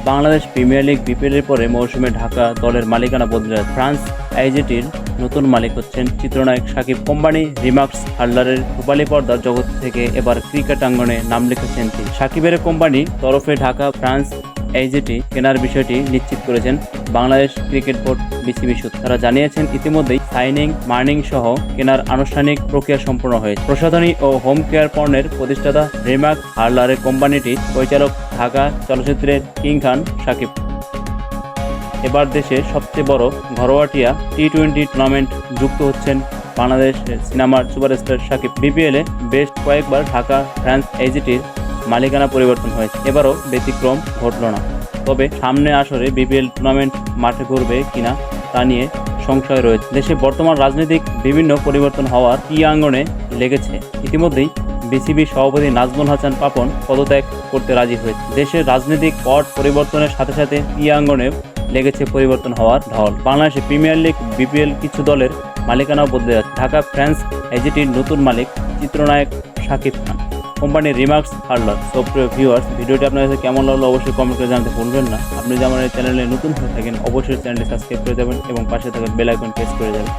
Bangladesh premier league বিপিএলের পরে মৌসুমে ঢাকা দলের মালিকানা বদলে যায়। ফ্রান্স আইজিটির নতুন মালিক হচ্ছেন চিত্রনায়ক শাকিব। কোম্পানি রিমাক্স হার্লারের রূপালী পর্দার জগৎ থেকে এবার ক্রিকেট আঙ্গনে নাম লিখেছেন তিনি। শাকিবের কোম্পানি তরফে ঢাকা ফ্রান্স আইজিটি কেনার বিষয়টি নিশ্চিত করেছেন বাংলাদেশ ক্রিকেট বোর্ড বিসিবি সূত্র। তারা জানিয়েছেন ইতিমধ্যেই সাইনিং মার্নিং সহ কেনার আনুষ্ঠানিক প্রক্রিয়া সম্পন্ন হয়েছে। প্রসাধনী ও হোম কেয়ার পণ্যের প্রতিষ্ঠাতা রিমাক্স হার্লারের কোম্পানিটির পরিচালক ঢাকা চলচ্চিত্রের কিং খান শাকিব। এবার দেশের সবচেয়ে বড় ঘরোয়া টি-20 টুর্নামেন্ট যুক্ত হচ্ছেন বাংলাদেশের সিনেমার সুপারস্টার শাকিব। বিপিএলে বেশ কয়েকবার ঢাকা ফ্রান্স আইজিটির মালিকানা পরিবর্তন হয়েছে, এবারও ব্যতিক্রম ঘটল না। তবে সামনে আসরে বিপিএল টুর্নামেন্ট মাঠে ঘুরবে কিনা তা নিয়ে সংশয় রয়েছে। দেশে বর্তমান রাজনৈতিক বিভিন্ন পরিবর্তন হওয়ার আঙ্গনে লেগেছে। ইতিমধ্যেই বিসিবি সভাপতি নাজমুল হাসান পাপন পদত্যাগ করতে রাজি হয়েছে। দেশের রাজনৈতিক পট পরিবর্তনের সাথে সাথে আঙ্গনে লেগেছে পরিবর্তন হওয়ার ঢল। বাংলাদেশে প্রিমিয়ার লিগ বিপিএল কিছু দলের মালিকানাও বদলে যাচ্ছে। ঢাকা ফ্রান্স আইজিটির নতুন মালিক চিত্রনায়ক শাকিব খান, কোম্পানির রিমাক্স হার্লার। সো প্রিয় ভিউয়ার্স, ভিডিওটি আপনার কাছে কেমন লাগলো অবশ্যই কমেন্ট করে জানাতে ভুলবেন না। আপনি যদি আমার এই চ্যানেলে নতুন হয়ে থাকেন অবশ্যই চ্যানেলটি সাবস্ক্রাইব করে দেবেন এবং পাশে থাকা বেল আইকন প্রেস করে দেবেন।